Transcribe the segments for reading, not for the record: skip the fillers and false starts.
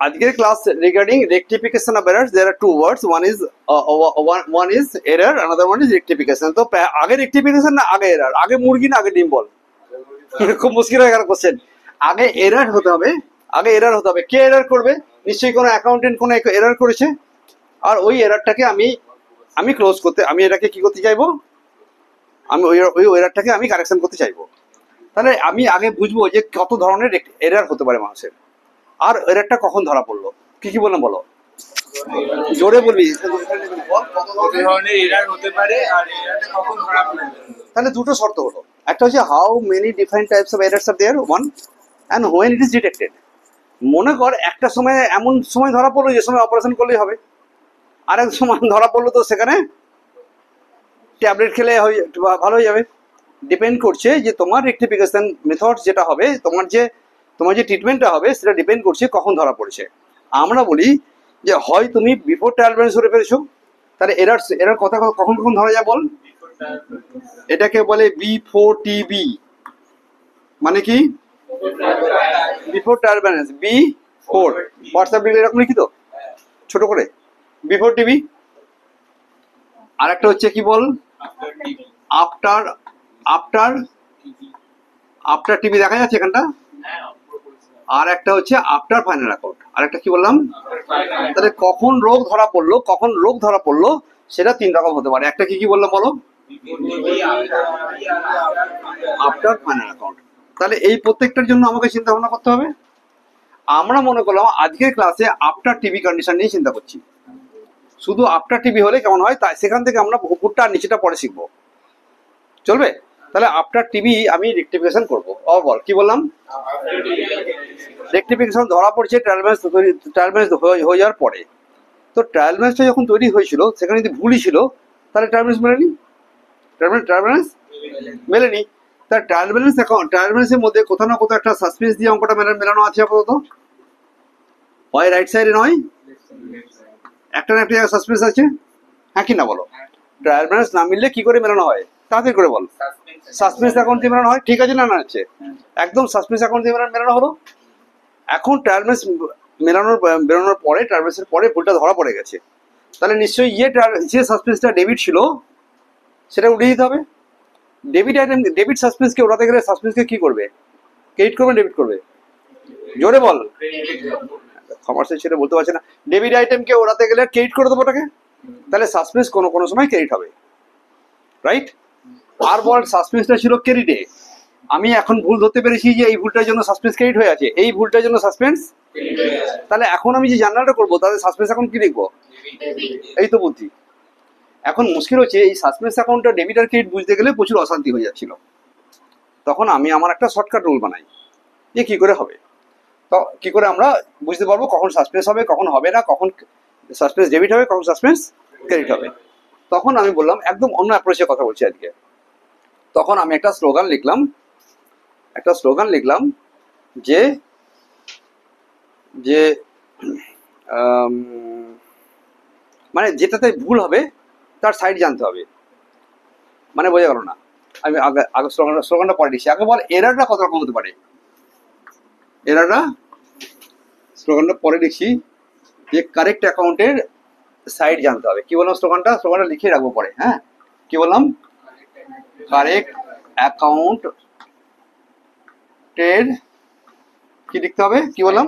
আজকের class regarding rectification of errors there are two words one is error another one is rectification তো আগে rectification না আগে error আগে মুরগি না আগে ডিম বল খুব মুশকিল হয়ে গেল কোশ্চেন আগে এরর হতে হবে কে এরর করবে নিশ্চয়ই কোনো অ্যাকাউন্টেন্ট কোনো এরর করেছে আর ওই এররটাকে আমি ক্লোজ করতে আমি এটাকে কি করতে চাইবো আমি ওই এররটাকে আমি কারেকশন করতে চাইবো তাহলে আমি আগে বুঝবো যে কত ধরনের এরর হতে পারে মানুষের আর এররটা কখন ধরা পড়লো কি বললাম বলো জোরে বলবি তাহলে দুটো শর্ত হলো একটা হচ্ছে how many different types of errors are there one and when it is detected মনে কর একটা সময় এমন সময় ধরা পড়লো যে সময় অপারেশন করলেই হবে আর এক সময় ধরা পড়লো তো সেখানে ট্যাবলেট খেলে ভালো হয়ে যাবে ডিপেন্ড করছে যে তোমার রেকটিফিকেশন মেথড যেটা হবে তোমার যে ট্রিটমেন্টটা হবে সেটা ডিপেন্ড করছে কখন ধরা পড়ছে আমরা বলি যে হয় তুমি বিফোর ট্রায়াল ব্যালেন্স ধরে ফেলেছো তাহলে এরার কথা কখন ধরা যায় বল এটাকে বলে B4TB মানে কি before trial balance B4 WhatsApp লিখলে এরকম লিখিত ছোট করে B4TB আর একটা হচ্ছে কি বল আফটার টিভি দেখা যাচ্ছে এখানটা আর একটা হচ্ছে আফটার ফাইনাল অ্যাকাউন্ট আর একটা কি বললাম তাহলে কখন রোগ ধরা পড়লো সেটা তিন রকম হতে পারে একটা কি বললাম বলো আফটার ফাইনাল অ্যাকাউন্ট তাহলে এই প্রত্যেকটার জন্য আমাকে চিন্তা ভাবনা করতে হবে আমরা মনে করলাম আজকের ক্লাসে আফটার টিভি কন্ডিশন নিয়ে চিন্তা করছি শুধু আফটার টিভি হলে কেমন হয় তাই সেখান থেকে আমরা উপরটা আর নিচেটা পরে শিখবো চলবে তাহলে আফটার টিভি আমি রেকটিফিকেশন করবো বল কি বললাম রেকটিফিকেশন ধরা পড়ছে ট্রায়াল ব্যালেন্স হয়ে যাওয়ার পরে তো ট্রায়াল ব্যালেন্সটা যখন তৈরি হয়েছিল সেখানে যদি ভুলই ছিল তাহলে ট্রায়াল ব্যালেন্স মেলেনি তার ট্রায়াল ব্যালেন্সের মধ্যে কোথাও না কোথাও একটা সাসপেন্স দিয়ে অঙ্কটা মেলানো আছে আপাতত হয় রাইট সাইডে নয় একটা না একটা জায়গায় সাসপেন্স আছে হ্যাঁ কি না বলো ট্রায়াল ব্যালেন্স না মিললে কি করে মেলানো হয় তাড়াতাড়ি করে বল সাসপেন্স অ্যাকাউন্ট দিয়ে মেলানো হয় ঠিক আছে না হচ্ছে একদম সাসপেন্স অ্যাকাউন্ট দিয়ে মেলানো হলো এখন ট্রায়াল ব্যালেন্স বেরোনোর পরে ট্রায়াল ব্যালেন্সের পরে ভুলটা ধরা পড়ে গেছে তাহলে নিশ্চয়ই যে সাসপেন্সটা ডেবিট ছিল সেটা উঠিয়ে দিতে হবে ডেবিট সাসপেন্সকে ওঠাতে গেলে সাসপেন্সকে কি করবে ক্রেডিট করবে ডেবিট করবে জোরে বল কমার্সের ছেলে বলতে পারছে না ডেবিট আইটেমকে ওড়াতে গেলে ক্রেডিট করে দেবো ওটাকে তাহলে সাসপেন্স কোনো সময় ক্রেডিট হবে রাইট আর বল সাসপেন্সটা ছিল ক্রেডিটে আমি এখন ভুল ধরতে পেরেছি যে এই ভুলটার জন্য সাসপেন্স ক্রেডিট হয়ে আছে এই ভুলটার জন্য সাসপেন্স তাহলে এখন আমি যে জার্নালটা করবো তাহলে সাসপেন্স এখন কি লিখবো এই তো বুদ্ধি এখন মুশকিল হচ্ছে এই সাসপেন্স অ্যাকাউন্টটা ডেবিট আর ক্রেডিট বুঝতে গেলে প্রচুর অশান্তি হয়ে যাচ্ছিল তখন আমি আমার একটা শর্টকাট রুল বানাই যে কি করে হবে তো কি করে আমরা বুঝতে পারবো কখন সাসপেন্স হবে কখন হবে না কখন সাসপেন্স ডেবিট হবে কখন সাসপেন্স ক্রেডিট হবে তখন আমি বললাম একদম অন্য অ্যাপ্রোচে কথা বলছি আজকে তখন আমি একটা স্লোগান লিখলাম যে মানে যেটাতে ভুল হবে তার সাইড জানতে হবে মানে বোঝা গেল না আমি আগে স্লোগানটা পরে দিচ্ছি আগে বল এরারটা কত রকম হতে পারে স্লোগানটা পরে লিখছি যে কারেক্ট অ্যাকাউন্টের সাইড জানতে হবে কি বললাম স্লোগানটা লিখে রাখবো পরে হ্যাঁ কি বললাম কারেক্ট অ্যাকাউন্টের কি লিখতে হবে কি বললাম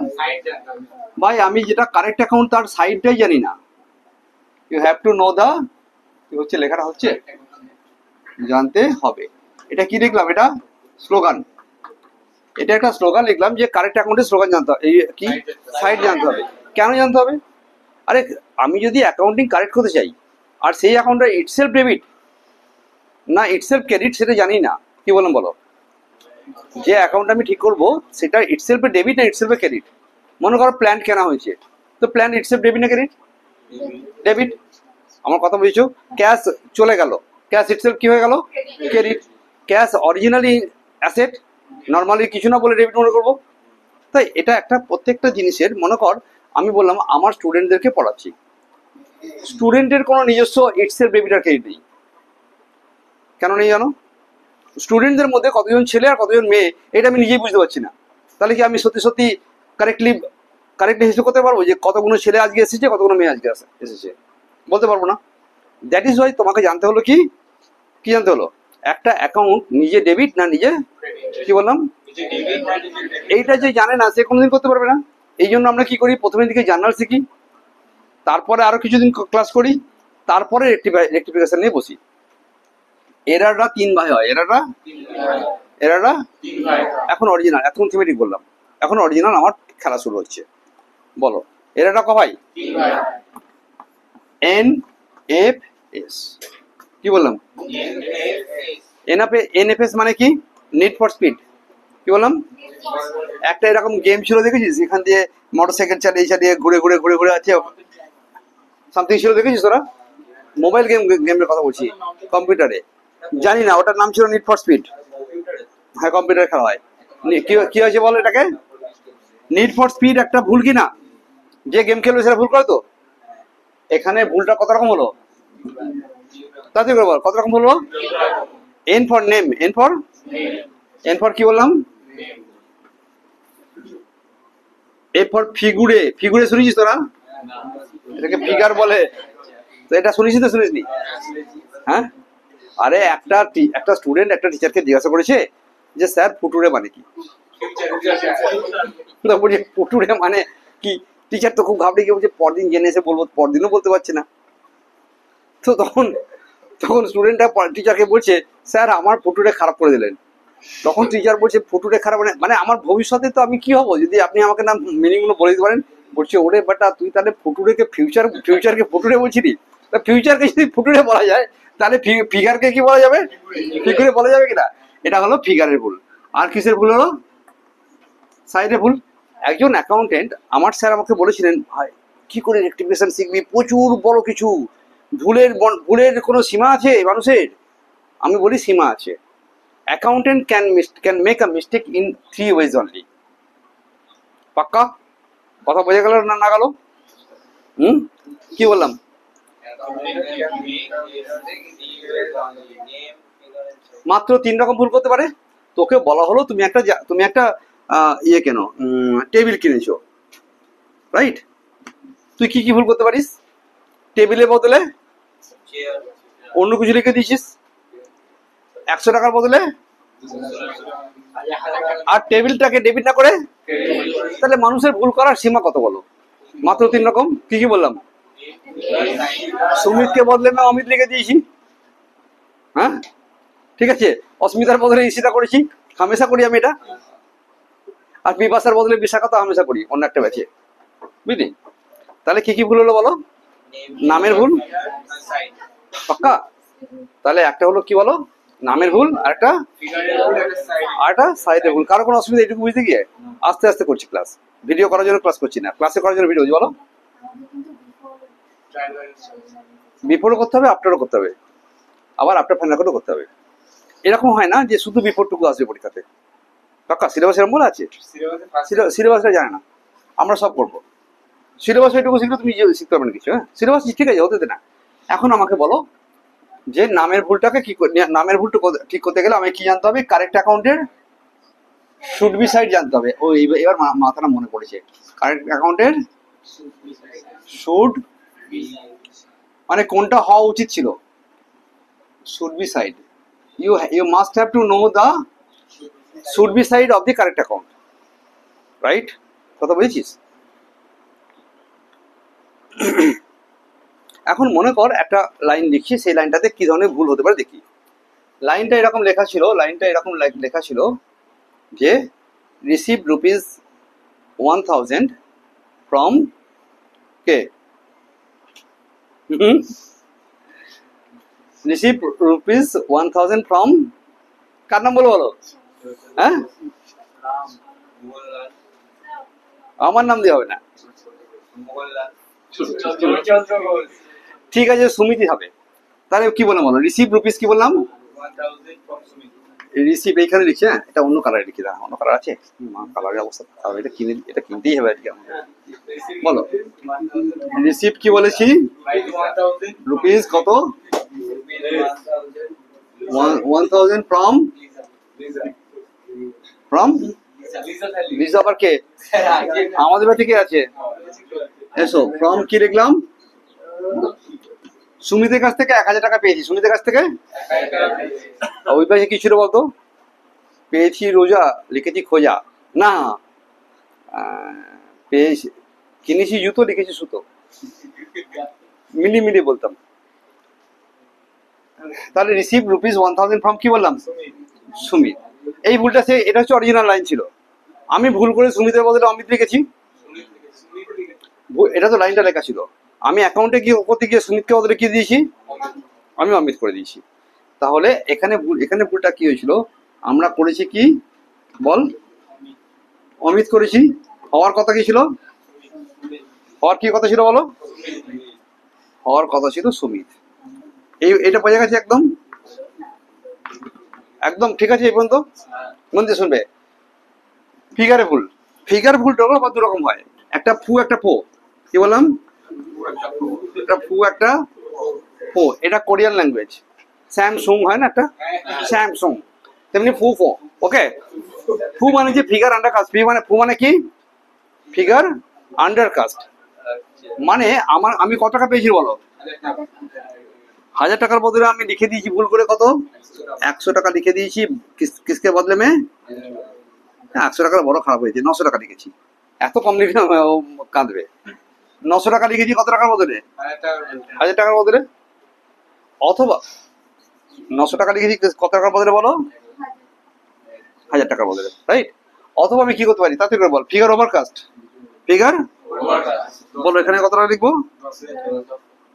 ভাই আমি যেটা কারেক্ট অ্যাকাউন্ট তার সাইডটাই জানি না you have to know the কি হচ্ছে লেখাটা হচ্ছে জানতে হবে এটা কি লিখলাম এটা স্লোগান এটা একটা স্লোগান লিখলাম যে কারেক্ট অ্যাকাউন্টের স্লোগান জানতে হবে এই কি সাইড জানতে হবে কেন জানতে হবে আরে আমি যদি অ্যাকাউন্টিং কারেক্ট করতে চাই আর সেই অ্যাকাউন্টটা ইটসেলফ ডেবিট না ইটসেলফ ক্রেডিট সেটা জানি না কি বললাম বলো যে অ্যাকাউন্ট আমি ঠিক করবো সেটা ইটসেলফে ডেবিট না ইটসেলফে ক্রেডিট মনে করো প্ল্যান কেনা হয়েছে তো প্ল্যান ইটসেলফ ডেবিট না ক্রেডিট ডেবিট আমার কথা বুঝছো ক্যাশ চলে গেল ক্যাশ ইটসেলফ কি হয়ে গেল credit cash originally asset normally কিছু না বলে ডেবিট মনে করবো তাই এটা একটা প্রত্যেকটা জিনিসের মনে কর আমি বললাম আমার স্টুডেন্টদেরকে পড়াচ্ছি স্টুডেন্টের কোনো নিজস্ব ইটসেলফ ডেবিট আর ক্রেডিট নেই কেন নেই জানো স্টুডেন্টদের মধ্যে কতজন ছেলে আর কতজন মেয়ে এটা আমি নিজেই বুঝতে পারছি না তাহলে কি আমি সত্যি কারেক্টলি কারেক্টলি হিসেব করতে পারবো যে কতগুলো ছেলে আজকে এসেছে, কতগুলো মেয়ে আজকে এসেছে? বলতে পারবো না। দ্যাট ইজ ওয়াই তোমাকে জানতে হলো কি জানতে হলো, একটা অ্যাকাউন্ট নিজে ডেবিট না নিজে কি বললাম, এইটা যে জানে না সে কোনোদিন করতে পারবে না। এই জন্য আমরা কি করি, প্রথমের দিকে জার্নাল শিখি, তারপরে আরো কিছুদিন ক্লাস করি, তারপরে রেক্টিফিকেশন নিয়ে বসি। এরাররা 3 ভাই হয়, এরাররা এখন অরিজিনাল, এখন থিমেটিক বললাম, এখন অরিজিনাল আমার খেলা শুরু হচ্ছে। বলো এরাররা ক ভাই? NFS। কি বললাম? NFS মানে কি? Need for speed. কি বললাম? একটা এরকম গেম ছিল দেখেছিস, এখান দিয়ে মোটরসাইকেল চালিয়ে ঘুরে ঘুরে ঘুরে ঘুরে আছে, সামথিং ছিল দেখেছিস তোরা? মোবাইল গেমের কথা বলছি, কম্পিউটারে, জানি না ওটার নাম ছিল নিড ফর স্পিড। হ্যাঁ কম্পিউটারে খেলা হয়। কি হয়েছে বলো এটাকে? নিড ফর স্পিড একটা ভুল কি না? যে গেম খেলবে সেটা ভুল করে তো। এখানে ভুলটা কত রকম হলো তাড়াতাড়ি করে বল, কত রকম হলো? N for name, N for কি বললাম? এ ফর ফিগুরে শুনেছিস তোরা? এটাকে ফিগার বলে, তো এটা শুনেছিস তো শুনিসনি? হ্যাঁ, আরে একটা স্টুডেন্ট একটা টিচারকে জিজ্ঞাসা করেছে যে স্যার ফুটুরে মানে কি? বলছে ফুটুরে মানে কি? টিচার তো খুব ঘাবড়ে গিয়ে বলছে পরদিন জেনে এসে বলবো, পরদিনও বলতে পারছে না। তো তখন স্টুডেন্টটা টিচারকে বলছে স্যার আমার ফুটুরে খারাপ করে দিলেন। তখন টিচার বলছে ফুটুরে খারাপ মানে আমার ভবিষ্যতে তো আমি কি হব যদি আপনি আমাকে না মিনিং গুলো বলে দিতে পারেন। বলছে ওরে বেটা তুই তাহলে ফুটুরেকে ফিউচারকে ফুটুরে বলছিলি, তা ফিউচারকে যদি ফুটুরে বলা যায় তাহলে ফিগারকে কি বলা যাবে? ফিগুরে বলা যাবে কিনা? এটা হলো ফিগারের ভুল। আর কিসের ভুল হলো? সাইডের ভুল। একজন অ্যাকাউন্টেন্ট, আমার স্যার আমাকে বলেছিলেন ভাই কি করে রেক্টিফিকেশন শিখবি, প্রচুর বড় কিছু, ভুলের কোনো সীমা আছে মানুষের? আমি বলি সীমা আছে। Accountant can make a mistake in 3 ways only. পাক্কা কথা বোঝা গেল না গেল? কি বললাম? মাত্র 3 রকম ভুল করতে পারে। তোকে বলা হলো তুমি একটা ইয়ে কেন টেবিল কিনেছো, রাইট? তুই কি ভুল করতে পারিস? টেবিলের বদলে অন্য কিছু লিখে দিয়েছিস, 100 টাকার বদলে, আর টেবিলটাকে ডেবিট না করে। তাহলে মানুষের ভুল করার সীমা কত বলো? মাত্র 3 রকম। কি বললাম? সুমিতকে বদলে আমি অমিত লিখে দিয়েছি, হ্যাঁ ঠিক আছে। অস্মিতার বদলে ঈশিতা করেছি, হামেশা করি আমি এটা। আর বিপাশার বদলে বিশাখা তো হামেশা করি অন্য একটা ব্যাচে, বুঝলি? তাহলে কি ভুল হলো বলো? নামের ভুল, পাক্কা? তাহলে একটা হলো কি বলো, নামের ভুল, আর একটা সাইডের ভুল। কারো কোনো অসুবিধা এইটুকু বুঝতে গিয়ে? আস্তে আস্তে করছি ক্লাস, ভিডিও করার জন্য ক্লাস করছি না, ক্লাসে করার জন্য ভিডিও। বলো বিফোরও করতে হবে, আফটারও করতে হবে, আবার আফটার ফাইনাল করেও করতে হবে। এরকম হয় না যে শুধু বিফোরটুকু আসবে পরীক্ষাতে। পাক্কা সিলেবাস এরকম বলে আছে? সিলেবাসটা জানে না, আমরা সব করবো। সিলেবাস এইটুকু শিখলে তুমি শিখতে পারবে না কিছু। হ্যাঁ সিলেবাস ঠিক আছে, হতে দে না। এখন আমাকে বলো যে নামের ভুলটাকে নামের ভুলটা ঠিক করতে গেলে আমাকে কি জানতে হবে? কারেক্ট অ্যাকাউন্টের শুড বি সাইড জানতে হবে। ও এবার মাথাটা মনে পড়েছে। কারেক্ট অ্যাকাউন্টের শুড মানে কোনটা হওয়া উচিত ছিল? Should be side. You must have to know the should be side of the correct account, right? কথা বুঝেছিস? এখন মনে কর একটা লাইন লিখছি, সেই লাইনটাতে কি ধরনের ভুল হতে পারে দেখি। লাইনটা এরকম লেখা ছিল যে রিসিভ ₹1000 ফ্রম কে? রিসিভ ₹1000 ফ্রম কার নাম বলো? হ্যাঁ আমার নাম দিয়ে হবে না, ঠিক আছে সুমিতি হবে। তাহলে কি বললাম বলো? রিসিভ রুপিস কি বললাম? রিসিভ এইখানে লিখছি। হ্যাঁ এটা অন্য কালারে লিখি, অন্য কালার আছে, কালারের অবস্থা এটা কিনতেই হবে আজকে আমাকে। বলো রিসিভ কি বলেছি? রুপিস কত? 1000 ফ্রম লিজা আবার কে? আমাদের বাড়ি থেকে আছে। এসো, ফ্রম কি লিখলাম? সুমিতের কাছ থেকে 1000 টাকা পেয়েছি। সুমিতের কাছ থেকে ওই পাশে কি ছিল বলতো? পেয়েছি রোজা, লিখেছি খোঁজা। না, পেয়েছি, কিনেছি জুতো, লিখেছি সুতো। মিলিয়ে মিলিয়ে বলতাম। তাহলে রিসিভ ₹1000 ফ্রম কি বললাম? সুমিত। এই ভুলটা এটা হচ্ছে অরিজিনাল লাইন ছিল। আমি ভুল করে সুমিতের বদলে অমিত লিখেছি। এটা তো লাইনটা লেখা ছিল। আমি অ্যাকাউন্টে গিয়ে করতে গিয়ে সুমিতকে বদলে কি দিয়েছি? আমি অমিত করে দিয়েছি। তাহলে এখানে ভুলটা কি হয়েছিল? আমরা করেছি কি বল? অমিত করেছি। হওয়ার কথা কি ছিল? হওয়ার কি কথা ছিল বলো? হওয়ার কথা ছিল সুমিত। এটা বোঝা গেছে একদম? একদম ঠিক আছে এই পর্যন্ত? মন দিয়ে শুনবে। ফিগারে ভুল। ফিগার ভুলটা হলো দু রকম হয়, একটা ফু একটা ফো। কি বললাম? একটা ফু একটা ফো। এটা কোরিয়ান ল্যাঙ্গুয়েজ। স্যামসুং হয় না একটা, স্যামসুং, তেমনি ফু ফো। ওকে, ফু মানে যে ফিগার আন্ডার কাস্ট। ফু মানে কি? Figure undercast. মানে আমি কত টাকা পেয়েছি বলো? 1000 টাকার বদলে আমি লিখে দিয়েছি ভুল করে কত? 100 টাকা লিখে দিয়েছি। কিসকে বদলে মে? 100 টাকার বড় খারাপ হয়েছে, 900 টাকা লিখেছি। এত কম লিখে কাঁদবে। 900 টাকা লিখেছি কত টাকার বদলে? 1000 টাকার বদলে। অথবা 900 টাকা লিখেছি কত টাকার বদলে বলো? 1000 টাকার বদলে, রাইট? অথবা আমি কি করতে পারি তাতে করে বল, ফিগার ওভার কাস্ট। ফিগার বলো এখানে কত টাকা লিখবো?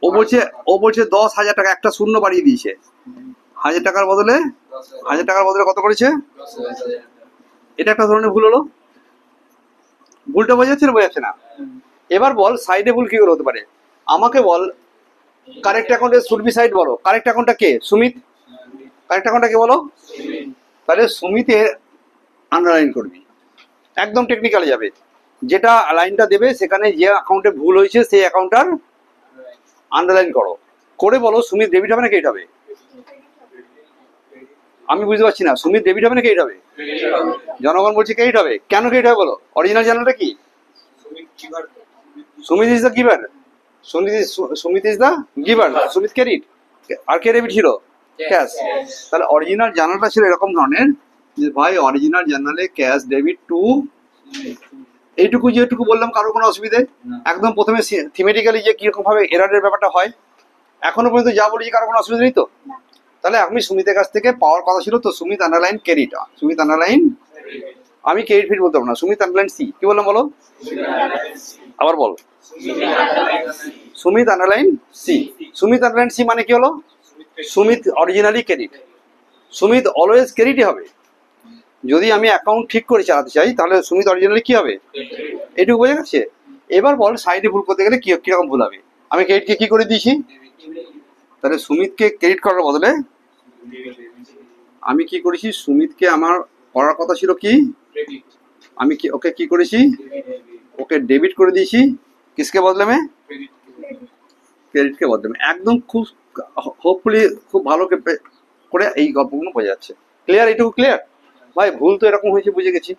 ও বলছে 10,000 টাকা, একটা শূন্য বাড়িয়ে দিয়েছে। 1000 টাকার বদলে কত করেছে? এটা একটা ধরনের ভুল হলো। ভুলটা বোঝাচ্ছে না বোঝাচ্ছে না? এবার বল সাইডে ভুল কি করে হতে পারে? আমাকে বল কারেক্ট অ্যাকাউন্টে শুড বি সাইড বলো। কারেক্ট অ্যাকাউন্টটা কে? সুমিত। কারেক্ট অ্যাকাউন্টটা কে বলো? তাহলে সুমিতের আন্ডারলাইন করবি। একদম টেকনিক্যালে যাবে। যেটা লাইনটা দেবে সেখানে যে অ্যাকাউন্টে ভুল হয়েছে সেই অ্যাকাউন্টটার আন্ডারলাইন করো। করে বলো সুমিত ডেবিট হবে না ক্রেডিট হবে? আমি বুঝতে পারছি না, সুমিত ডেবিট হবে না ক্রেডিট হবে? জনগণ বলছে ক্রেডিট হবে। কেন ক্রেডিট হবে বলো? অরিজিনাল জার্নালটা কি? Sumit is the giver. Sumit is the giver. Sumit credit আর কে ডেবিট ছিল? ক্যাশ। তাহলে অরিজিনাল জার্নালটা ছিল এরকম ধরনের যে ভাই অরিজিনাল জার্নালে ক্যাশ ডেবিট টু। এইটুকু যেটুকু বললাম কারোর কোনো অসুবিধে? একদম প্রথমে থিমেটিক্যালি যে কিরকম ভাবে এরারের ব্যাপারটা হয় এখনো পর্যন্ত যা বলেছি কারো কোনো অসুবিধা নেই তো? তাহলে আমি সুমিতের কাছ থেকে পাওয়ার কথা ছিল তো Sumit underline credit. Sumit underline, আমি ক্রেডিট ফিট বলতে পারবো না। Sumit underline C. কি বললাম বলো? আবার বল। Sumit underline C. Sumit underline C মানে কি হলো? Sumit originally credit. Sumit always ক্রেডিটই হবে। যদি আমি অ্যাকাউন্ট ঠিক করে চালাতে চাই তাহলে সুমিত অরিজিনালি কি হবে? এটুকু বোঝা গেছে? এবার বল সাইডে ভুল করতে গেলে কিরকম ভুল হবে? আমি ক্রেডিটকে কি করে দিয়েছি? তাহলে সুমিতকে ক্রেডিট করার বদলে আমি কি করেছি? সুমিতকে আমার করার কথা ছিল কি? আমি কি ওকে কি করেছি? ওকে ডেবিট করে দিয়েছি। কিসকে বদলে মে? ক্রেডিটকে বদলে মে। একদম খুব হোপফুলি খুব ভালো করে এই গল্পগুলো বোঝা যাচ্ছে। ক্লিয়ার? এইটুকু ক্লিয়ার? ভাই ভুল তো এরকম হয়েছে বুঝে গেছি।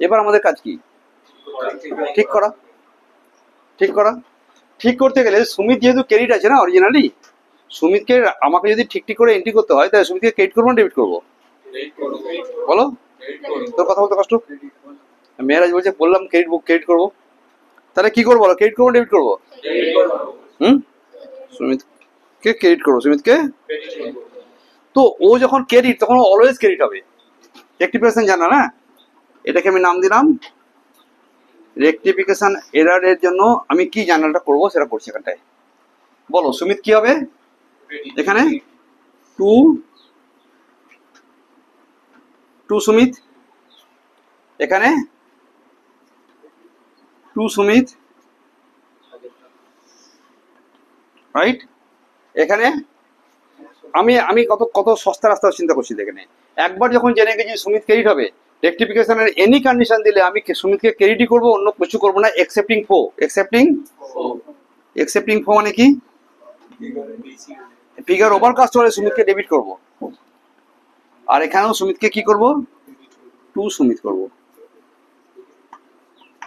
এবার আমাদের কাজ কি? ঠিক করা। ঠিক করা। ঠিক করতে গেলে সুমিত যেহেতু ক্রেডিট আছে না অরিজিনালি, সুমিতকে আমাকে যদি ঠিক ঠিক করে এন্ট্রি করতে হয় তাহলে সুমিতকে ক্রেডিট করবো না ডেবিট করবো? বলো। তোর কথা বলতে কষ্ট? মেয়েরাজ বলছে বললাম ক্রেডিট করবো। তাহলে কি করবো বলো? ক্রেডিট করবো ডেবিট করবো? সুমিতকে ক্রেডিট করবো। সুমিতকে তো ও যখন ক্রেডিট তখন অলওয়েজ ক্রেডিট হবে। রেক্টিফিকেশন জানা না? এটাকে আমি নাম দিলাম রেক্টিফিকেশন এরারের জন্য আমি কি জার্নালটা করবো সেটা করছি এখানটায়। বলো সুমিত কি হবে এখানে? টু সুমিত। এখানে টু সুমিত, রাইট? এখানে আমি কত সস্তা রাস্তা চিন্তা করছি। এখানে একবার যখন জেনে গেছি সুমিত ক্রেডিট হবে, রেক্টিফিকেশনের এনি কন্ডিশন দিলে আমি সুমিতকে ক্রেডিটই করবো, অন্য কিছু করবো না। এক্সেপ্টিং ফো। এক্সেপ্টিং ফো মানে কি? ফিগার ওভার কাস্ট হলে সুমিতকে ডেবিট করব। আর এখানেও সুমিতকে কি করব? টু সুমিত করব।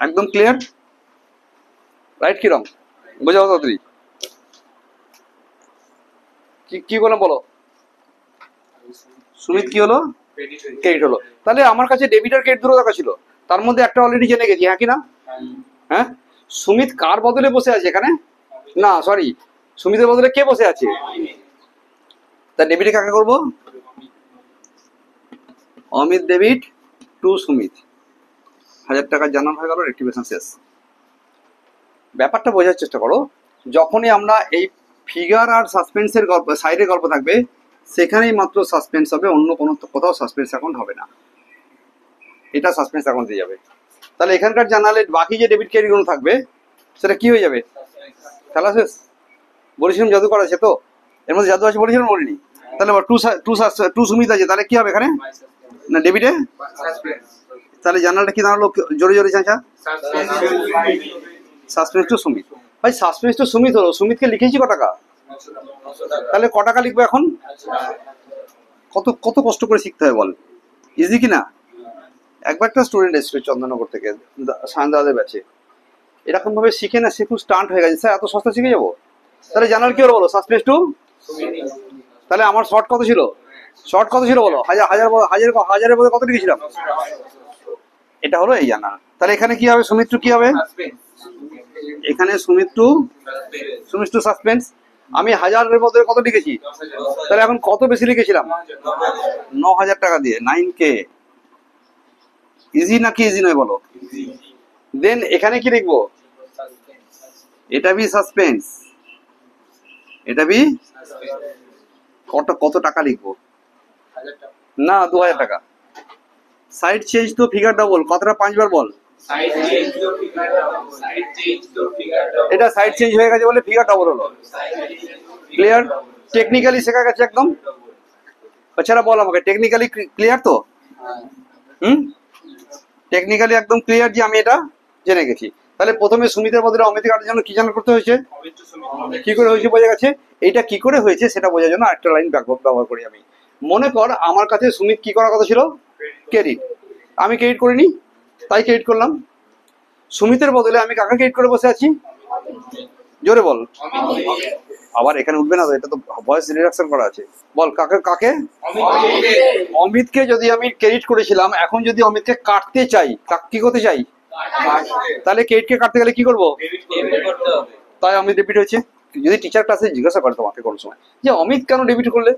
একদম ক্লিয়ার, রাইট? কিরম বোঝাও তাড়াতাড়ি, কি বললাম বলো? সুমিত কি হলো? ক্রেডিট হলো। তাহলে আমার কাছে ডেবিট আর ক্রেডিট দুটো টাকা ছিল, তার মধ্যে একটা অলরেডি জেনে গেছি, হ্যাঁ কি না? হ্যাঁ, সুমিত কার বদলে বসে আছে এখানে? না সরি, সুমিতের বদলে কে বসে আছে? তা ডেবিটে কাকে করবো? অমিত ডেবিট টু সুমিত, 1000 টাকা জানানো হয়ে গেল, রেক্টিফিকেশন শেষ। ব্যাপারটা বোঝার চেষ্টা করো, যখনই আমরা এই ফিগার আর সাসপেন্সের গল্প, সাইডের গল্প থাকবে, সেখানেই মাত্র সাসপেন্স হবে, অন্য কোনো কোথাও সাসপেন্স অ্যাকাউন্ট হবে না, এটা সাসপেন্স অ্যাকাউন্ট দিয়ে যাবে। তাহলে এখানকার জানালে বাকি যে ডেবিট ক্রেডিটগুলো থাকবে সেটা কি হয়ে যাবে? খেলা শেষ। বলেছিলাম জাদু করা আছে তো, এর মধ্যে জাদু আছে বলেছিলাম, বলিনি? তাহলে টু সুমিত আছে, তাহলে কি হবে এখানে? না ডেবিটে, তাহলে জানালটা কি দাঁড়ালো? জোরে জোরে চাঁচা, সাসপেন্স টু সুমিত। ভাই সাসপেন্স টু সুমিত হলো, সুমিতকে লিখেছি ক টাকা, তাহলে ক টাকা লিখবো এখন? কত কত কষ্ট করে শিখতে হয় বল, ইজি কি না? একবার একটা স্টুডেন্ট এসেছিল চন্দননগর থেকে, সায়নদাদের ব্যাচে, এরকম ভাবে শিখে না, সে খুব স্টান্ট হয়ে গেছে, স্যার এত সস্তা শিখে যাবো? তাহলে জানাল কি হলো বলো? Suspense to. তাহলে আমার শর্ট কত ছিল? শর্ট কত ছিল বলো? হাজারের মধ্যে কত লিখেছিলাম? এটা হলো এই জানা। তাহলে এখানে কি হবে? সুমিত টু কি হবে? এখানে সুমিত টু সাসপেন্স। আমি 1000-এর মধ্যে কত লিখেছি? তাহলে এখন কত বেশি লিখেছিলাম? 9000 টাকা দিয়ে, 9K। ইজি নাকি ইজি নয় বলো? দেন এখানে কি লিখবো? এটা বি সাসপেন্স, এটা বি কত টাকা লিখবো? না 2000 টাকা। সাইড চেঞ্জ তো ফিগার ডাবল, কতটা 5 বার বল? এটা সাইড চেঞ্জ হয়ে গেছে বলে ফিগার ডাবল হলো। ক্লিয়ার? টেকনিক্যালি শেখা গেছে একদম। আচ্ছা বল আমাকে, টেকনিক্যালি ক্লিয়ার তো? টেকনিক্যালি একদম ক্লিয়ার যে আমি এটা জেনে গেছি। তাহলে প্রথমে সুমিতের বদলে অমিতকে কাটার জন্য কি জানা করতে হয়েছে? কি করে হয়েছে বোঝা গেছে। এইটা কি করে হয়েছে সেটা বোঝার জন্য একটা লাইন ব্যবহার করি আমি। মনে কর আমার কাছে সুমিত কি করার কথা ছিল? ক্রেডিট। আমি ক্রেডিট করিনি, তাই ক্রেডিট করলাম। সুমিতের বদলে আমি কাকে ক্রেডিট করে বসে আছি? জোরে বল। আবার এখানে উঠবে না তো, এটা তো ভয়েস রিডাকশন করা আছে। বল কাকে? অমিতকে যদি আমি ক্রেডিট করেছিলাম, এখন যদি অমিতকে কাটতে চাই, কি করতে চাই? তাহলে ক্রেডিটকে কাটতে গেলে কি করবো? তাই অমিত ডেবিট হয়েছে। যদি টিচার ক্লাসে জিজ্ঞাসা করে তোমাকে কোনো সময় যে অমিत क्यों डेबिट कर ले,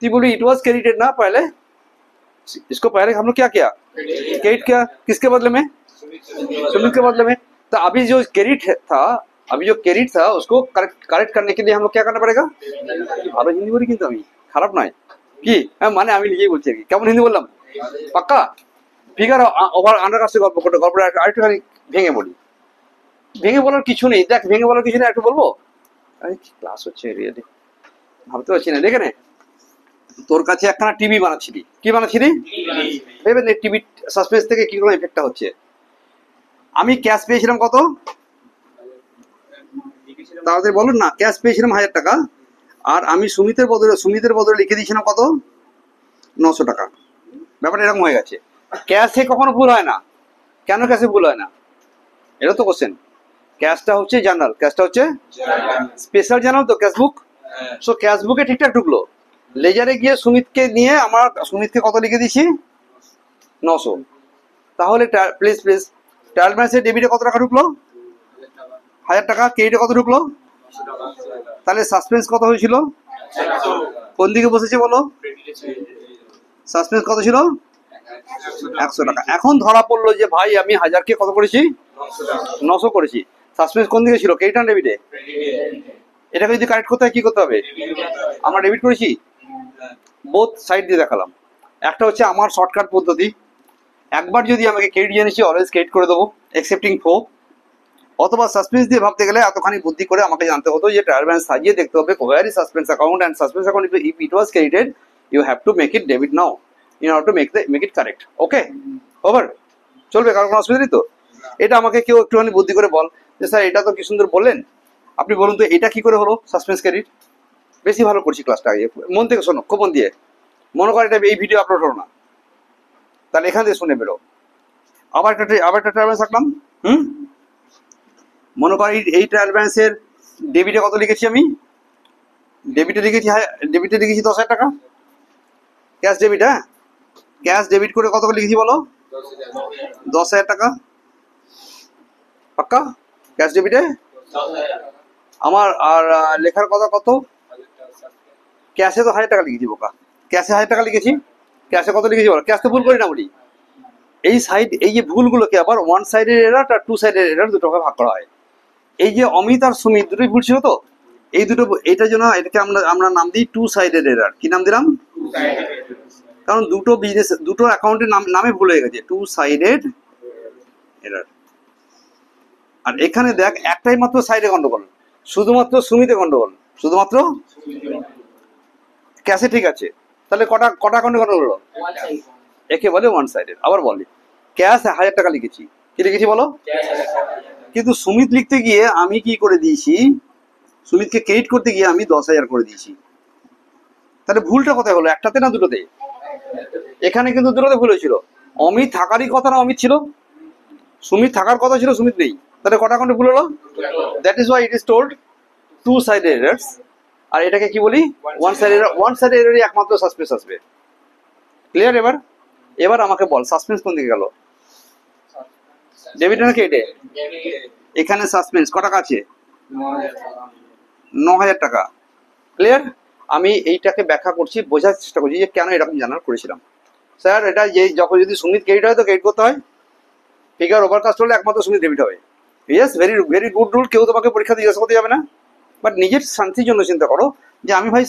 तुम बोली इट वाज क्रेडिटेड ना पहले, इसको पहले हम लोग क्या किया? क्रेडिट किया। किसके बदले में? सुमित के बदले में। तो अभी जो क्रेडिट था उसको करेक्ट करने के लिए हम लोग क्या करना पड़ेगा? ভালো হিন্দি বলি কিন্তু আমি, খারাপ নয় কি? মানে আমি নিজেই বলছি আর কি। কেমন হিন্দি বললাম? পাক্কা? ফিগার ওভার আন্ডার কাস্টে গল্পটা আরেকটুখানি ভেঙে বলি। ভেঙে বলার কিছু নেই, দেখ ভেঙে বলার কিছু নেই, একটু বলবো। ক্লাস হচ্ছে রিয়েলি, ভাবতে পারছি না। দেখে নে, তোর কাছে একখানা টিভি বানাচ্ছিলি, কি বানাচ্ছিলি? ভেবে নে টিভি সাসপেন্স থেকে কি রকম এফেক্টটা হচ্ছে। আমি ক্যাশ পেয়েছিলাম কত? তাদের বলুন না, ক্যাশ পেয়েছিলাম 1000 টাকা, আর আমি সুমিতের বদলে লিখে দিয়েছিলাম কত? 900 টাকা। ব্যাপারটা এরকম হয়ে গেছে। ক্যাশে কখনো ভুল হয় না, কেন ক্যাশে ভুল হয় না? এটা তো কোশ্চেন। ক্যাশটা হচ্ছে জার্নাল, ক্যাশটা হচ্ছে স্পেশাল জার্নাল তো, ক্যাশ বুক। সো ক্যাশ বুকে ঠিকঠাক ঢুকলো, লেজারে গিয়ে সুমিতকে নিয়ে আমার সুমিতকে কত লিখে দিয়েছি? 900। তাহলে প্লিজ ট্রায়াল ব্যালেন্সে ডেবিটে কত টাকা ঢুকলো? 1000 টাকা। ক্রেডিটে কত ঢুকলো? তাহলে সাসপেন্স কত হয়েছিল? কোন দিকে বসেছে বলো? সাসপেন্স কত ছিল? 100 টাকা। এখন ধরা পড়লো যে ভাই আমি 1000কে কত করেছি? 900 করেছি। সাসপেন্স কোন দিকে ছিল? ক্রেডিট না ডেবিটে? এটাকে যদি কারেক্ট করতে হয় কি করতে হবে? আমরা ডেবিট করেছি, বোথ সাইড দিয়ে দেখালাম। একটা হচ্ছে আমার শর্টকাট পদ্ধতি, একবার যদি আমাকে ক্রেডিট জেনেছি অলওয়েজ ক্রেডিট করে দেবো, এক্সেপ্টিং ফো। অথবা সাসপেন্স দিয়ে ভাবতে গেলে এতখানি বুদ্ধি করে আমাকে জানতে হতো যে ট্রায়াল ব্যালেন্স সাজিয়ে দেখতে হবে query suspense account and suspense account if it was credited you have to make it debit now in order to make it correct. Okay, over. চলবে? কারণ কোনো অসুবিধা নেই তো? এটা আমাকে কেউ একটুখানি বুদ্ধি করে বল যে স্যার এটা তো কি সুন্দর বললেন, আপনি বলুন তো এটা কি করে হলো সাসপেন্স ক্রেডিট? বেশি ভালো করছি ক্লাসটা, মন থেকে শোনো, খুব মন দিয়ে। মনে কর এটা এই ভিডিও আপলোড হলো না, তাহলে এখান থেকে শুনে বেরো। আবার একটা ট্রায়াল ব্যালেন্স রাখলাম, হুম, মনে কর এই ট্রায়াল ব্যালেন্সের ডেবিটে কত লিখেছি আমি? ডেবিটে লিখেছি 10,000 টাকা ক্যাশ ডেবিট। হ্যাঁ, ক্যাশ ডেবিট করে কত করে লিখেছি বলো? 10,000 টাকা। পাক্কা? ক্যাশ ডেবিটে আমার আর লেখার কথা কত? ক্যাশে তো 1,000 টাকা লিখেছি বোকা, ক্যাশে 1,000 টাকা লিখেছি। ক্যাশে কত লিখেছি বলো? ক্যাশ তো ভুল করি না বলি। এই যে ভুলগুলোকে আবার ওয়ান সাইডের এরার আর টু সাইডের এরার দুটো ভাগে ভাগ করা হয়। এই যে অমিত আর সুমিত দুটোই ভুল ছিল তো, এই দুটো, এটার জন্য এটাকে আমরা নাম দিই টু সাইডেড এরার। কি নাম দিলাম? কারণ দুটো বিজনেস, দুটো অ্যাকাউন্টের নামে ভুল হয়ে গেছে, টু সাইডেড এরার। আর এখানে দেখ একটাই মাত্র সাইডে গন্ডগোল, শুধুমাত্র সুমিতে গন্ডগোল, শুধুমাত্র ক্যাশে ঠিক আছে। তাহলে কটা অ্যাকাউন্টে গন্ডগোল হলো? একে বলে ওয়ান সাইডেড। আবার বলি, ক্যাশ 1,000 টাকা লিখেছি, কি লিখেছি বলো? কিন্তু সুমিত লিখতে গিয়ে আমি কি করে দিয়েছি? সুমিতকে ক্রেডিট করতে গিয়ে আমি 10,000 করে দিয়েছি। তাহলে ভুলটা কোথায় হলো? একটাতে না দুটোতে? এখানে কিন্তু দুটোতে ভুল হয়েছিল। অমিত থাকারই কথা না অমিত ছিল, সুমিত থাকার কথা ছিল সুমিত নেই। তাহলে কটা অ্যাকাউন্টে ভুল হলো? That is why it is told two sided errors. আর এটাকে কি বলি? One side error. One side এরারই একমাত্র সাসপেন্স আসবে। ক্লিয়ার? এবার আমাকে বল সাসপেন্স কোন দিকে গেল? ডেবিট না ক্রেডিটে? এখানে সাসপেন্স কত টাকা আছে? 9,000 টাকা। ক্লিয়ার? আমি এইটাকে ব্যাখ্যা করছি, বোঝার চেষ্টা করছি যে কেন এরকম জানার করেছিলাম। স্যার এটা যে যখন যদি সুমিত ক্রেডিট হয় তো ক্রেডিট করতে হয়, ফিগার ওভারকাস্ট হলে একমাত্র সুমিত ডেবিট হবে। Yes, very good rule. কেউ তোমাকে পরীক্ষা জিজ্ঞাসা করতে যাবে না। বাট নিজের শান্তির জন্য চিন্তা করো যে আমি ভাই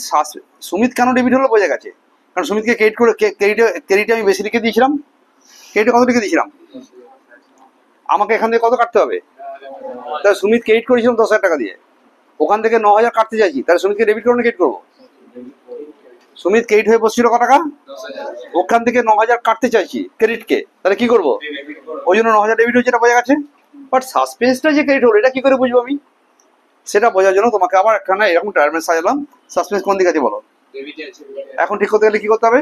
সুমিত কেন ডেবিট হলো, বোঝা গেছে। কারণ সুমিতকে ক্রেডিট করে ক্রেডিটে আমি বেশি লিখে দিয়েছিলাম। ক্রেডিটে কত লিখে দিয়েছিলাম? আমাকে এখান থেকে কত কাটতে হবে? তাহলে সুমিত ক্রেডিট করেছিলাম 10,000 টাকা দিয়ে, ওখান থেকে 9,000 কাটতে চাইছি, তাহলে সুমিতকে ডেবিট করবো না ক্রেডিট করবো? সুমিত ক্রেডিট হয়ে বসছিল কত টাকা, ওখান থেকে 9,000 কাটতে চাইছি ক্রেডিটকে, তাহলে কি করবো? ওই জন্য 9,000 ডেবিট হয়েছে, এটা বোঝা গেছে। বাট সাসপেন্সটা যে ক্রেডিট হলো এটা কি করে বুঝবো আমি? সেটা বোঝার জন্য তোমাকে আবার একখানা এরকম টার্মেন্স সাজালাম। সাসপেন্স কোন দিকে আছে বলো? এখন ঠিক করতে গেলে কি করতে হবে?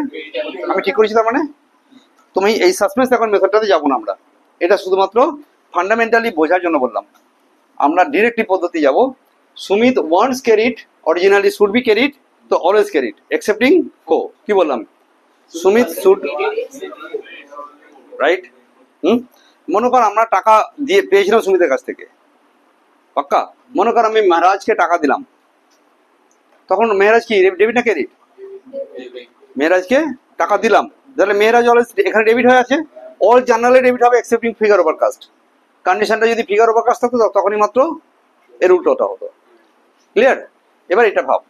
আমি ঠিক করেছি, তার মানে তুমি এই সাসপেন্স এখন মেথডটাতে যাবো না আমরা, এটা শুধুমাত্র ফান্ডামেন্টালি বোঝার জন্য বললাম। আমরা ডিরেক্টলি পদ্ধতি যাব। Sumit wants credit, originally should be credit, তো অলওয়েজ ক্রেডিট এক্সেপ্টিং কো। কি বললাম? Sumit should, right? মনে কর আমরা টাকা দিয়ে পেয়েছিলাম সুমিতের কাছ থেকে, পাক্কা। মনে কর আমি মেহরাজকে টাকা দিলাম, তখন মেহরাজ কি ডেবিট না ক্রেডিট? মেহরাজকে টাকা দিলাম, তাহলে মেহরাজ অলওয়েজ এখানে ডেবিট হয়ে আছে। অল জার্নালে ডেবিট হবে এক্সেপ্টিং ফিগার ওভারকাস্ট। কন্ডিশনটা যদি ফিগার ওভারকাস্ট থাকতো তখনই মাত্র এর উল্টোটা হতো। ক্লিয়ার? এবার এটা ভাব,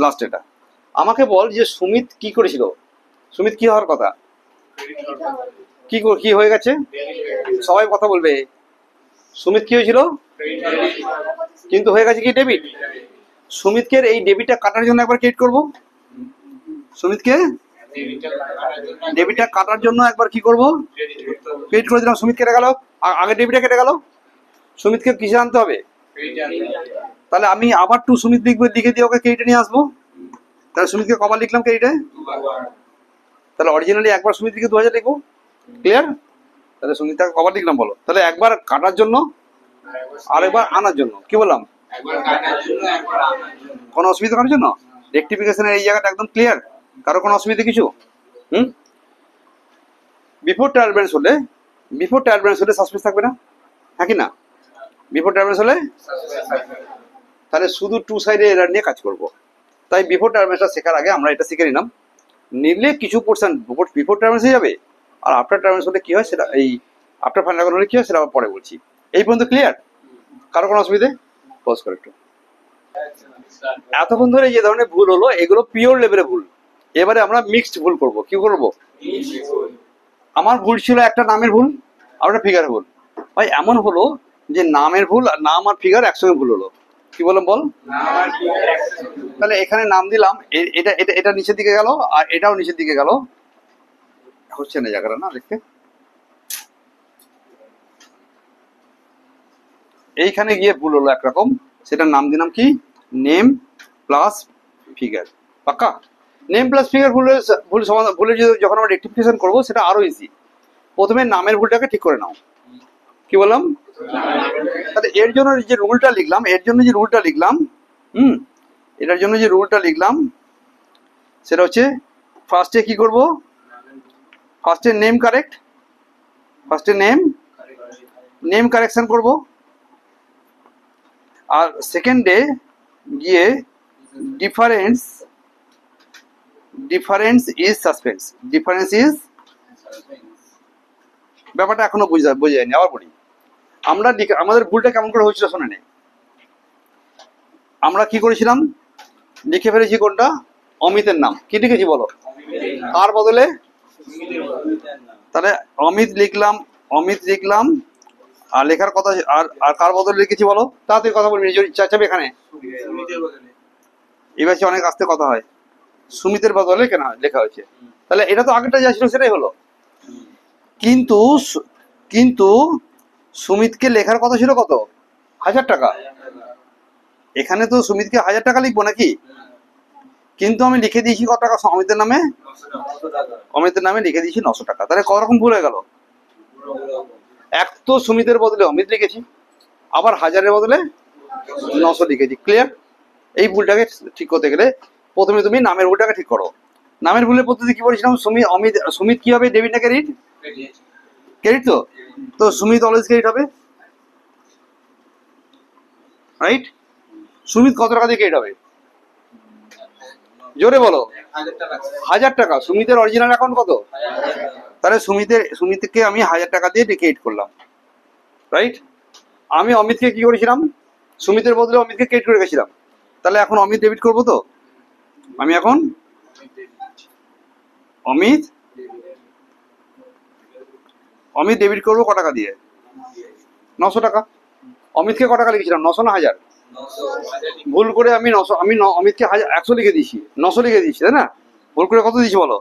লাস্ট এটা আমাকে বল যে সুমিত কি করেছিল? সুমিত কি হওয়ার কথা? কি হয়ে গেছে? সবাই কথা বলবে। সুমিত কি হয়েছিল? কিন্তু হয়ে গেছে কি ডেবিট। সুমিতকে এই ডেবিটটা কাটার জন্য একবার ক্রেডিট করব। সুমিতকে ডেবিটটা কাটার জন্য একবার কি করব? ক্রেডিট করে দিলাম। সুমিত কেটে গেল, আগে ডেবিটটা কেটে গেল। সুমিতকে কিসে আনতে হবে? তাহলে আমি আবার টু সুমিত লিখে দিয়ে ওকে ক্রেডিটে নিয়ে আসবো। তাহলে সুমিতকে কবার লিখলাম ক্রেডিটে? তাহলে অরিজিনালি একবার সুমিত লিখে 2,000 লিখবো। ক্লিয়ার? তাহলে সুমিতকে কবার লিখলাম বলো? তাহলে একবার কাটার জন্য আর একবার আনার জন্য। কি বললাম? কোনো অসুবিধা করার জন্য রেক্টিফিকেশনের এই জায়গাটা একদম ক্লিয়ার। কারো কোনো অসুবিধা কিছু? বিফোর ট্রায়াল ব্যালেন্স হলে সাসপেন্স থাকবে না? হ্যাঁ কি না? বিফোর ট্রায়াল ব্যালেন্স হলে তাহলে শুধু টু সাইডে এরার নিয়ে কাজ করব। তাই বিফোর ট্রায়াল ব্যালেন্সটা শেখার আগে আমরা এটা শিখে নিলাম। নিলে কিছু পোর্শন বিফোর ট্রায়াল ব্যালেন্স হয়ে যাবে, আর আফটার ট্রায়াল ব্যালেন্স হলে কি হয় সেটা, এই আফটার ফাইনাল হলে কি হয় সেটা আবার পরে বলছি। এই পর্যন্ত ক্লিয়ার? কারো কোনো অসুবিধে? পজ করে একটু। এতক্ষণ ধরে যে ধরনের ভুল হলো এগুলো পিওর লেভেলে ভুল। এবারে আমরা মিক্সড ভুল করব। কি করব? আমার ভুল ছিল একটা নামের ভুল আর একটা ফিগারের ভুল। ভাই এমন হলো যে নামের ভুল, নাম আর ফিগার একসঙ্গে ভুল হলো। কি বললাম বল? তাহলে এখানে নাম দিলাম, এটা এটা এটা নিচের দিকে গেল আর এটাও নিচের দিকে গেল। হচ্ছে না জায়গাটা না দেখতে। এইখানে গিয়ে ভুল হলো একরকম, সেটার নাম দিলাম কি? Name plus figure. পাক্কা? নেম প্লাস ফিগার ভুলে যখন আমরা রেক্টিফিকেশন করবো সেটা আরো ইজি। প্রথমে নামের ভুলটাকে ঠিক করে নাও। কি বললাম? তাহলে এর জন্য যে রুলটা লিখলাম, এটার জন্য যে রুলটা লিখলাম সেটা হচ্ছে ফার্স্টে কি করব, ফার্স্টে নেম কারেকশন করব, আর সেকেন্ডে গিয়ে ডিফারেন্স ইজ সাসপেন্স। ব্যাপারটা এখনো বোঝা যায়নি, আবার বলি। আমাদের ভুলটা কেমন করে হয়েছিল শোনে নে। আমরা কি করেছিলাম, লিখে ফেলেছি কোনটা, অমিতের নাম। কি লিখেছি বলো? কার বদলে? তাহলে অমিত লিখলাম, আর লেখার কথা, আর কার বদলে লিখেছি বলো? তাড়াতাড়ি কথা বলবি, চাচাবে এখানে। এবার অনেক আস্তে কথা হয়। সুমিতের বদলে কেন লেখা হয়েছে? তাহলে এটা তো আগেরটা যা ছিল সেটাই হলো। কিন্তু সুমিতকে লেখার কথা ছিল কত? 1000 টাকা। এখানে তো সুমিতকে 1000 টাকা লিখবো নাকি? কিন্তু আমি লিখে দিয়েছি কত টাকা অমিতের নামে লিখে দিয়েছি 900 টাকা। তাহলে কত রকম ভুল হয়ে গেল? এক তো সুমিতের বদলে অমিত লিখেছি, আবার 1000-এর বদলে 900 লিখেছি। ক্লিয়ার? এই ভুলটাকে ঠিক করতে গেলে প্রথমে তুমি নামের ভুলটাকে ঠিক করো। নামের ভুলের পদ্ধতি কি বলেছিলাম? সুমিত কি হবে? ডেবিট না ক্রেডিট? ক্রেডিট তো সুমিত অলওয়েজ ক্রেডিট হবে, রাইট? সুমিত কত টাকা দিয়ে ক্রেডিট হবে? জোরে বলো। 1000 টাকা। সুমিতের অরিজিনাল অ্যাকাউন্ট কত? তাহলে সুমিতকে আমি 1000 টাকা দিয়ে ক্রেডিট করলাম, রাইট? আমি অমিতকে কি করেছিলাম? সুমিতের বদলে অমিতকে ক্রেডিট করে গেছিলাম। তাহলে এখন অমিত ডেবিট করবো তো? আমি এখন অমিত ডেবিট করবো ক টাকা দিয়ে? 900 টাকা। অমিতকে ক টাকা লিখেছিলাম? 900 না 1000? ভুল করে আমি অমিতকে 100 লিখে দিয়েছি, 900 লিখে দিয়েছি, তাই না? ভুল করে কত দিয়েছি বলো?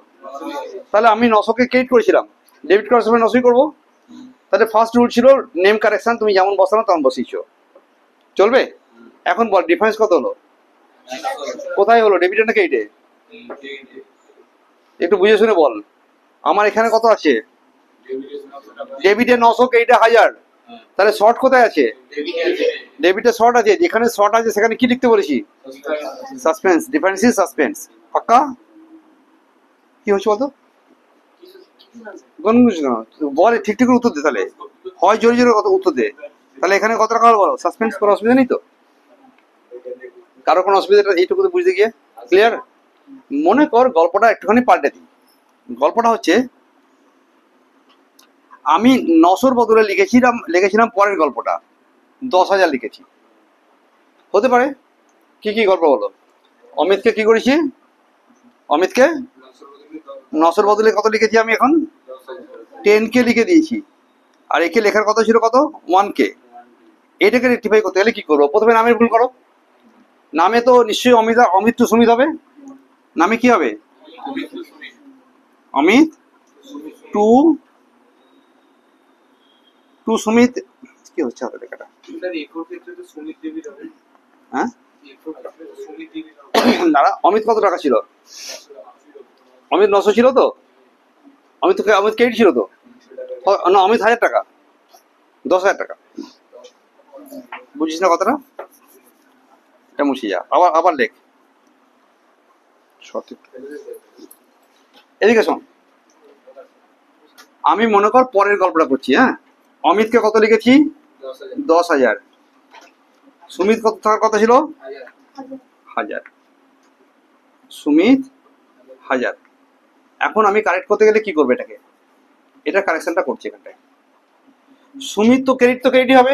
তাহলে আমি 900-কে ক্রেডিট করেছিলাম, ডেবিট করার সময় 900-ই করবো। তাহলে ফার্স্ট রুল ছিল নেম কারেকশন, তুমি যেমন বসানো তেমন বসিয়েছো, চলবে? এখন বল ডিফারেন্স কত হলো? কোথায় হলো, ডেবিটে না ক্রেডিটে? একটু বুঝে শুনে বল। আমার এখানে কত আছে? ডেবিটে 900, ক্রেডিটে 1000। তাহলে শর্ট কোথায় আছে? ডেবিটে শর্ট আছে। যেখানে শর্ট আছে সেখানে কি লিখতে বলেছি? সাসপেন্স। Difference is suspense. পাক্কা? কি হচ্ছে বলতো? বলে ঠিক ঠিক উত্তর দে। তাহলে হয় জোরে জোরে কত উত্তর দে। তাহলে এখানে কত টাকা হলো বলো? সাসপেন্স করার অসুবিধা নেই তো? কারো কোনো অসুবিধা এইটুকু বুঝতে গিয়ে? ক্লিয়ার? মনে কর গল্পটা একটুখানি পাল্টে দিই। গল্পটা হচ্ছে আমি 900-র বদলে লিখেছিলাম পরের গল্পটা 10,000 লিখেছি। হতে পারে। কি কি গল্প বলো? অমিতকে কি করেছি? অমিতকে 900-র বদলে কত লিখেছি আমি? এখন 10K লিখে দিয়েছি। আর একে লেখার কথা ছিল কত? 1K। এটাকে রেক্টিফাই করতে গেলে কি করবো? প্রথমে নামের ভুল করো। নামে তো নিশ্চয়ই অমিত টু সুমিত হবে। নামে কি হবে? অমিত টু সুমিত। কি হচ্ছে হাতে লেখাটা? হ্যাঁ, দাঁড়া। অমিত কত টাকা ছিল? অমিত 900 ছিল তো? অমিত ক্রেডিট ছিল তো? না, অমিত 1000 টাকা, 10,000 টাকা। বুঝিস না কথাটা? এটা মুছিয়ে যা, আবার লেখ। সঠিক। এদিকে শোন, আমি মনে কর পরের গল্পটা করছি। হ্যাঁ, অমিতকে কত লিখেছি? 10,000। সুমিত কত থাকার কথা ছিল? 1000। সুমিত 1000। এখন আমি কারেক্ট করতে গেলে কি করবে? এটা কারেকশনটা করছি এখানটায়। সুমিত তো ক্রেডিটই হবে,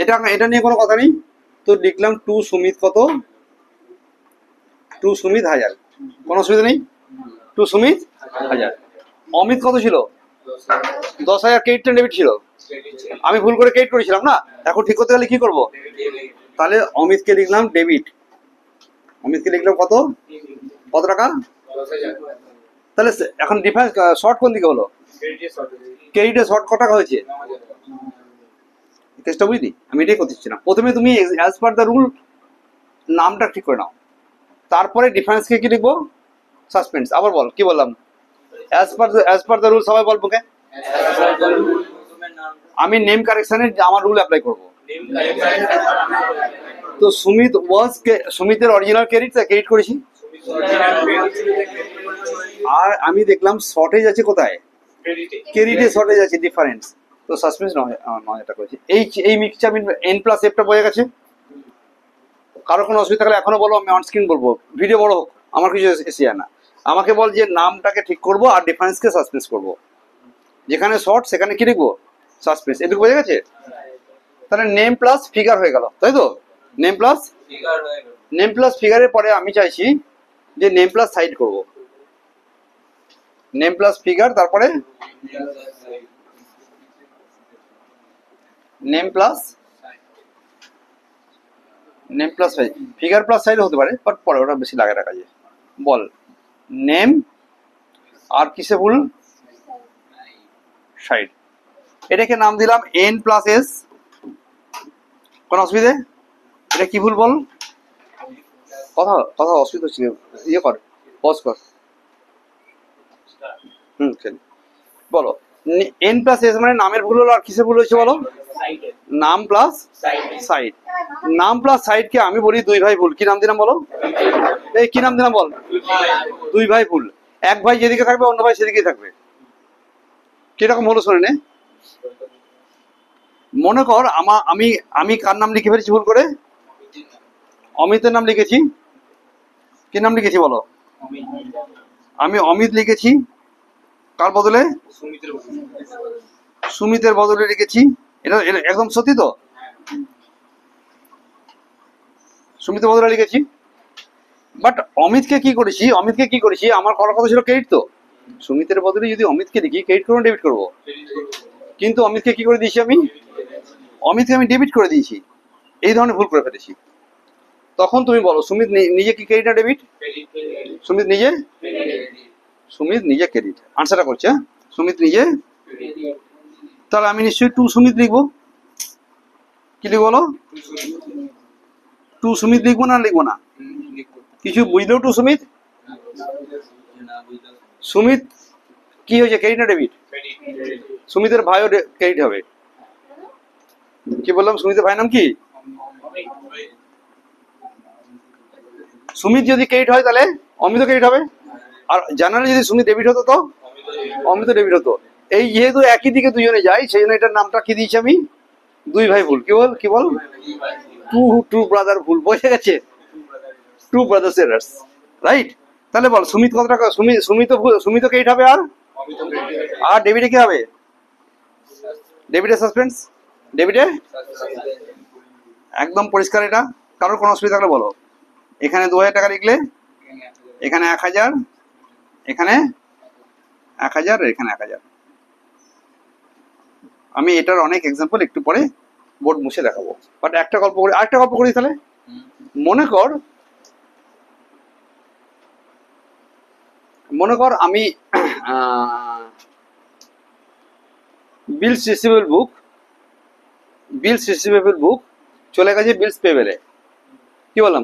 এটা নিয়ে কোনো কথা নেই। তো লিখলাম টু সুমিত কত? টু সুমিত 1000। কোনো অসুবিধা নেই। টু সুমিত 1000। অমিত কত ছিল? 10,000। ক্রেডিট না ডেবিট ছিল? আমি ভুল করে ক্রেডিট করেছিলাম না? এখন ঠিক করতে গেলে কি করব? তাহলে অমিতকে লিখলাম ডেবিট। অমিতকে লিখলাম কত টাকা? তাহলে এখন ডিফারেন্স শর্ট কোন দিকে হলো? ক্রেডিটে শর্ট কত টাকা হয়েছে? কেসটা বুঝলি? আমি এটাই করতেছিলাম। প্রথমে তুমি অ্যাজ পার দ্য রুল নামটা ঠিক করে নাও, তারপরে ডিফারেন্সকে কি লিখবো? সাসপেন্স। আবার বল, কি বললাম? As per the rule. সবাই বল মুখে। আমি নেম কারেকশনে আমার রুল অ্যাপ্লাই করব। তো সুমিতের অরিজিনাল ক্রেডিট করেছি, আর আমি দেখলাম শর্টেজ আছে কোথায়, ক্রেডিটে শর্টেজ আছে, ডিফারেন্স। তো সাসপেন্স নয় এটা করেছি। এই মিক্সটা আমি n+f বোঝা গেছে। কারো কোনো অসুবিধা থাকলে এখনো বলো, আমি অন স্ক্রিন বলবো, ভিডিও বড় হোক আমার কিছু এসে যায় না। আমাকে বল যে নামটাকে ঠিক করবো আর ডিফারেন্সকে সাসপেন্স করবো, যেখানে শর্ট সেখানে কি লিখবো, সাসপেন্স। এটুকু বোঝা গেছে? তাহলে নেম প্লাস ফিগার হয়ে গেল, তাই তো? নেম প্লাস ফিগারের পরে আমি চাইছি যে নেম প্লাস সাইড করব, নেম প্লাস ফিগার, তারপরে name plus side. Figure plus side হতে পারে, বাট পরে ওটা বেশি লাগে রাখা যায়। বল নেম আর কিসে ভুল, সাইড। এটাকে নাম দিলাম n+s। কোন অসুবিধে? এটা কি ভুল বল? কথা অসুবিধা হচ্ছে, ইয়ে কর, পজ কর। বলো n+s মানে নামের ভুল হলো, আর কিসে ভুল হয়েছে বলো? নাম প্লাস সাইড। নাম প্লাস সাইডকে আমি বলি দুই ভাই ভুল। কি নাম দিলাম বলো? এই কি নাম দিলাম বল? দুই ভাই ভুল। এক ভাই যেদিকে থাকবে অন্য ভাই সেদিকেই থাকবে। কিরকম হলো শোনে নে। মনে কর আমি কার নাম লিখে ফেলেছি ভুল করে? অমিতের নাম লিখেছি। কি নাম লিখেছি বলো? আমি অমিত লিখেছি, কার বদলে? সুমিতের বদলে লিখেছি। এটা একদম সত্যি তো? সুমিতের বদলে লিখেছি, বাট অমিতকে কি করেছি? আমার করার কথা ছিল ক্রেডিট তো। সুমিতের বদলে যদি অমিতকে লিখি, ক্রেডিট করবো ডেবিট করবো? কিন্তু অমিতকে কি করে দিয়েছি আমি? অমিতকে আমি ডেবিট করে দিয়েছি। এই ধরনের ভুল করে ফেলেছি। তখন তুমি বলো সুমিত নিজে কি ক্রেডিট না ডেবিট? সুমিত নিজে ক্রেডিট। আনসারটা করছে, সুমিত নিজে। তাহলে আমি নিশ্চয়ই টু সুমিত লিখবো। কি লিখবো বলো? টু সুমিত লিখবো না কিছু বুঝলেও টু সুমিত। সুমিত কি হয়েছে, ক্রেডিট না ডেবিট? সুমিতের ভাইও ক্রেডিট হবে। কি বললাম? সুমিতের ভাই নাম কি? সুমিত যদি ক্রেডিট হয় তাহলে অমিত ক্রেডিট হবে, আর জানালে যদি সুমিত ডেবিট হতো তো অমিত ডেবিট হতো। এই যেহেতু একই দিকে দুজনে যায়, সেই জন্য এটার নামটা কি দিয়েছি আমি? দুই ভাই ভুল। কি বল? টু ব্রাদার ভুল। বোঝা গেছে? Two brothers errors, right? তাহলে বল সুমিত কত টাকা? সুমিত ক্রেডিট হবে, আর ডেবিটে কি হবে? ডেবিটে সাসপেন্স। ডেবিটে একদম পরিষ্কার। এটা কারোর কোনো অসুবিধা থাকলে বলো। এখানে 2000 টাকা লিখলে, এখানে 1000, এখানে 1000, এখানে 1000। আমি এটার অনেক এক্সাম্পল একটু পরে বোর্ড মুছে দেখাবো, বাট আরেকটা গল্প করি তাহলে। মনে কর আমি বিলস রিসিভেবল বুক চলে গেছে বিলস পেবেলে। কি বললাম?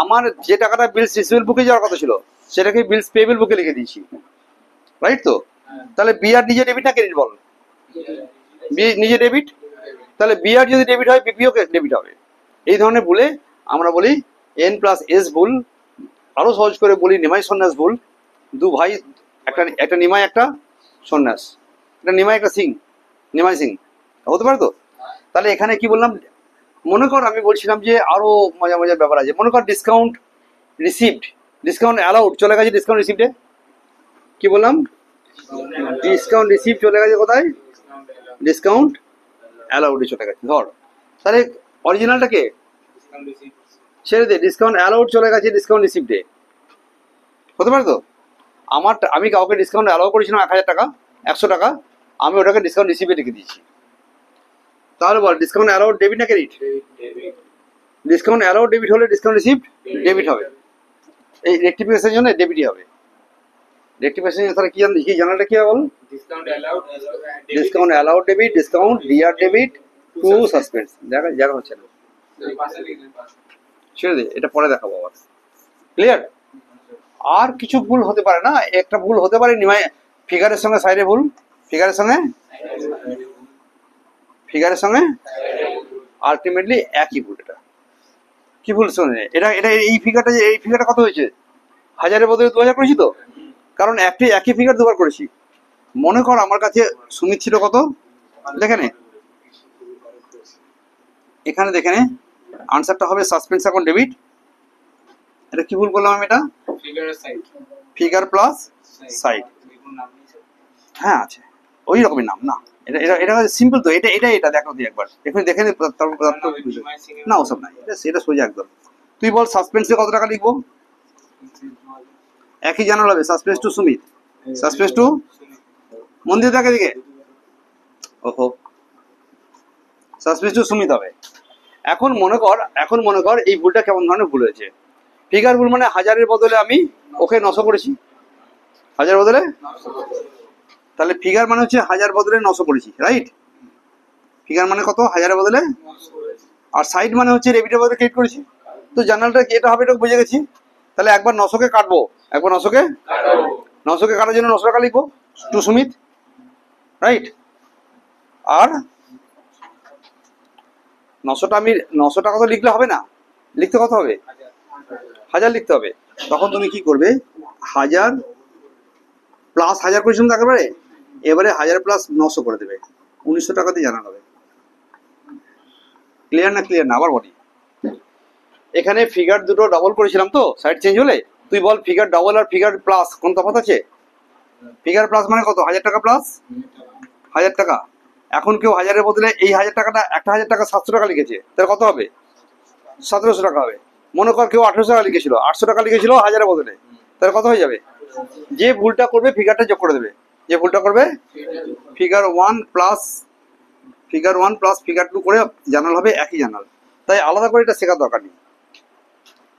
আমার যে টাকাটা বিলস রিসিভেবল বুকে যাওয়ার কথা ছিল, সেটাকে বিলস পেবেল বুকে লিখে দিয়েছি, রাইট তো? তাহলে বিআর নিজে ডেবিট না ক্রেডিট বল? নিজে ডেবিট। তাহলে বিআর যদি ডেবিট হয়, বিপিও ডেবিট হবে। এই ধরনের ভুলে আমরা বলি n+s ভুল। আরো সহজ করে বলি নিমাই সন্ন্যাস ভুল। দু ভাই, একটা নিমাই একটা সন্ন্যাস, একটা নিমাই একটা সিং, নিমাই সিং হতে পারে তো? তাহলে এখানে কি বললাম? মনে কর আমি বলছিলাম যে আরো মজার ব্যাপার আছে। মনে কর ডিসকাউন্ট অ্যালাউড চলে গেছে ডিসকাউন্ট রিসিপ্টে। কি বললাম? ডিসকাউন্ট রিসিপ্ট চলে গেছে কোথায়? ডিসকাউন্ট অ্যালাউডে চলে গেছে। ধর তাহলে অরিজিনালটা কে? ছেড়ে দে, ডিসকাউন্ট অ্যালাউড চলে গেছে ডিসকাউন্ট রিসিপ্টে। হতে পারে তো? আমি কাউকে ডিসকাউন্ট অ্যালাউ করেছিলাম 1000 টাকা, 100 টাকা, আমি ওটাকে ডিসকাউন্ট রিসিপ্টে রেখে দিয়েছি। তাহলে বল ডিসকাউন্ট অ্যালাউড ডেবিট না ক্রেডিট? ডিসকাউন্ট অ্যালাউড ডেবিট হলে ডিসকাউন্ট রিসিপ্ট ডেবিট হবে। এই রেক্টিফিকেশনের জন্য ডেবিটই হবে। রেক্টিফিকেশন তাহলে কি জানাটা কি হবে বল? Discount allowed debit, discount DR debit, to suspense. জায়গা হচ্ছে না, ছেড়ে দে, এটা পরে দেখাবো আবার। ক্লিয়ার? আর কিছু ভুল হতে পারে না। একটা ভুল হতে পারে নিমাই ফিগারের সঙ্গে সাইডে ভুল, ফিগারের সঙ্গে আলটিমেটলি একই ভুল। এটা কি ভুল শুনে, এটা এটা এই ফিগারটা কত হয়েছে? 1000-এর বদলে 2000 করেছি তো, কারণ একই ফিগার দুবার করেছি। মনে কর আমার কাছে সুমিত ছিল কত, দেখে নে, এখানে দেখে নে, আনসারটা হবে সাসপেন্স অ্যাকাউন্ট ডেবিট। এটা কি ভুল করলাম আমি? এটা ফিগার প্লাস সাইড। হ্যাঁ আছে, ওই রকমই নাম না, এটা এটা এটা সিম্পল তো। এটা দেখো তুই একবার এখানে দেখে নে, না ওসব নাই, এটা সোজা একদম। তুই বল সাসপেন্সে কত টাকা লিখবো? একই জানাল হবে, suspense to Sumit, suspense to মন্দির দেখে দিকে, ওহো, সাসপেন্স টু সুমিত হবে। এখন মনে কর এই ভুলটা কেমন ধরনের ভুল হয়েছে। ফিগার ভুল মানে 1000-এর বদলে আমি ওকে 900 করেছি, 1000 বদলে, তাহলে ফিগার মানে হচ্ছে 1000 বদলে 900 করেছি, রাইট? ফিগার মানে কত? 1000-এর বদলে, আর সাইড মানে হচ্ছে ডেবিটের বদলে ক্রেডিট করেছি। তো জার্নালটা কি এটা হবে, এটা বুঝে গেছি। তাহলে একবার 900-কে কাটবো, একবার 900-কে কাটার জন্য 900 টাকা লিখবো টু সুমিত, রাইট? আর 900 টাকা তো লিখলে হবে না, লিখতে কত হবে? 1000 লিখতে হবে। তখন তুমি কি করবে? 1000 প্লাস 1000 করেছিলাম তো একেবারে, এবারে 1000 প্লাস 900 করে দেবে, 1900 টাকাতে জানানো হবে। ক্লিয়ার না? আবার বলি, এখানে ফিগার দুটো ডাবল করেছিলাম তো, সাইড চেঞ্জ হলে। তুই বল ফিগার ডাবল আর ফিগার প্লাস কোন তফাৎ আছে? ফিগার প্লাস মানে কত? 1000 টাকা প্লাস 1000 টাকা। এখন কেউ 1000-এর বদলে এই 1000 টাকাটা, একটা 1000 টাকা 700 টাকা লিখেছে, তাহলে কত হবে? 1700 টাকা হবে। মনে কর কেউ 1800 টাকা লিখেছিল, 800 টাকা লিখেছিল 1000-এর বদলে, তাহলে কত হয়ে যাবে? যে ভুলটা করবে ফিগারটা যোগ করে দেবে, যে ভুলটা করবে ফিগার 1 প্লাস ফিগার 2 করে জার্নাল হবে, একই জার্নাল। তাই আলাদা করে এটা শেখার দরকার নেই।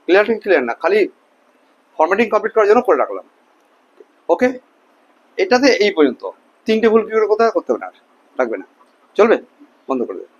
ক্লিয়ার না? খালি ফরম্যাটিং কমপ্লিট করার জন্য করে রাখলাম। ওকে, এটাতে এই পর্যন্ত। 3টে ভুল কি করে কোথায় করতে হবে না, লাগবে না, চলবে, বন্ধ করে দেবে।